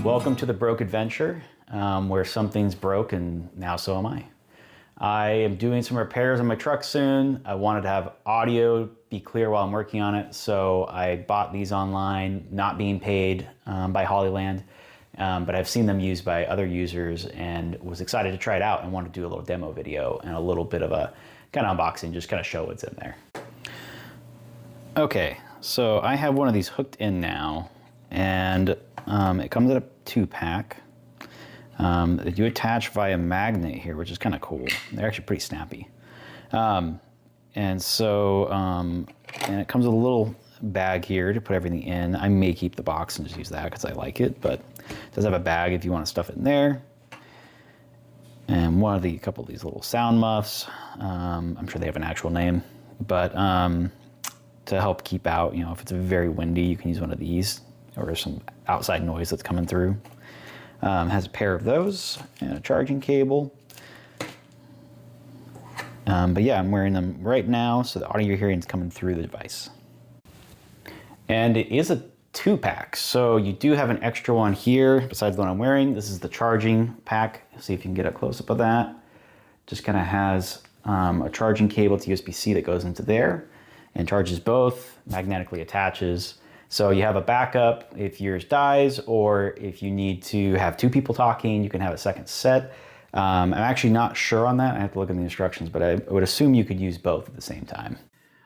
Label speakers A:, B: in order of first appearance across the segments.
A: Welcome to the Broke Adventure, where something's broke and now so am I. I am doing some repairs on my truck soon. I wanted to have audio be clear while I'm working on it, so I bought these online, not being paid by Hollyland, but I've seen them used by other users and was excited to try it out and wanted to do a little demo video and a little bit of a kind of unboxing, just kind of show what's in there. Okay, so I have one of these hooked in now, and it comes in a 2-pack. They do attach via magnet here, which is kind of cool. They're actually pretty snappy. And it comes with a little bag here to put everything in. I may keep the box and just use that because I like it, but it does have a bag if you want to stuff it in there. And a couple of these little sound muffs. I'm sure they have an actual name, but to help keep out, if it's very windy, you can use one of these or some outside noise that's coming through. Has a pair of those and a charging cable. But yeah, I'm wearing them right now, so the audio you're hearing is coming through the device. And it is a 2-pack, so you do have an extra one here besides the one I'm wearing. This is the charging pack. See if you can get a close-up of that. Just kind of has a charging cable to USB-C that goes into there and charges both, magnetically attaches. So you have a backup if yours dies, or if you need to have 2 people talking, you can have a second set. I'm actually not sure on that. I have to look at the instructions, but I would assume you could use both at the same time.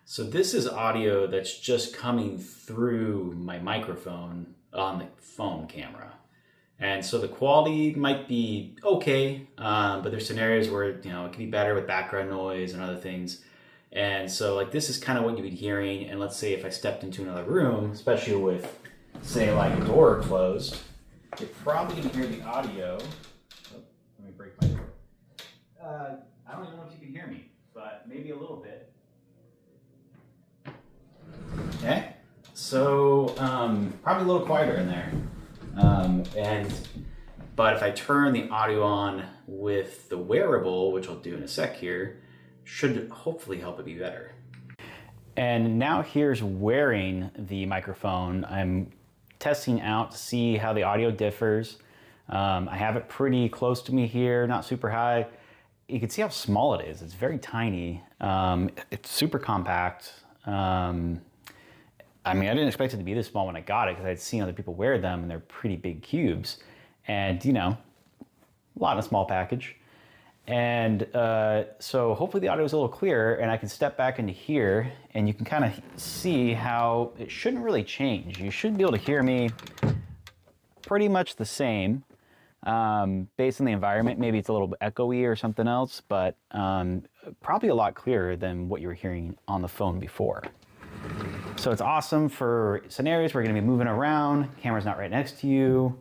A: So this is audio that's just coming through my microphone on the phone camera. And so the quality might be okay, but there's scenarios where it could be better with background noise and other things. And so this is kind of what you'd be hearing. And let's say if I stepped into another room, especially with, say, a door closed, you're probably going to hear the audio. Oh, let me break my door. I don't even know if you can hear me, but maybe a little bit. Okay, so probably a little quieter in there. But if I turn the audio on with the wearable, which I'll do in a sec here, should hopefully help it be better. And now here's wearing the microphone. I'm testing out to see how the audio differs. I have it pretty close to me here, not super high. You can see how small it is. It's very tiny. It's super compact. I didn't expect it to be this small when I got it because I'd seen other people wear them and they're pretty big cubes. And a lot of small package. And so hopefully the audio is a little clearer and I can step back into here and you can kind of see how it shouldn't really change. You should be able to hear me pretty much the same based on the environment. Maybe it's a little bit echoey or something else, but probably a lot clearer than what you were hearing on the phone before. So it's awesome for scenarios where you're going to be moving around, camera's not right next to you,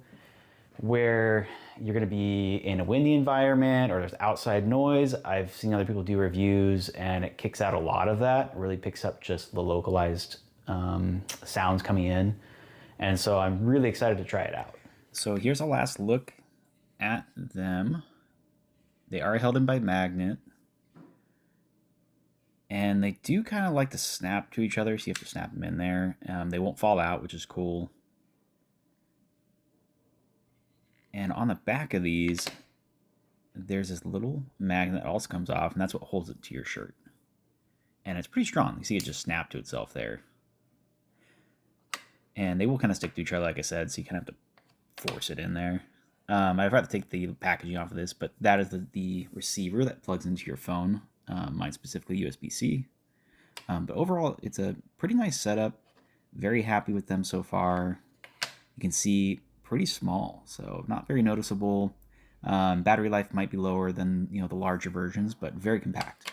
A: where you're going to be in a windy environment or there's outside noise. I've seen other people do reviews and it kicks out a lot of that. It really picks up just the localized sounds coming in. And so I'm really excited to try it out. So here's a last look at them. They are held in by magnet. And they do kind of like to snap to each other, so you have to snap them in there. They won't fall out, which is cool. And on the back of these, there's this little magnet that also comes off, and that's what holds it to your shirt. And it's pretty strong. You see it just snap to itself there. And they will kind of stick to each other, like I said, so you kind of have to force it in there. I'd rather take the packaging off of this, but that is the receiver that plugs into your phone. Mine specifically USB-C. But overall, it's a pretty nice setup. Very happy with them so far. You can see pretty small, so not very noticeable. Battery life might be lower than the larger versions, but very compact.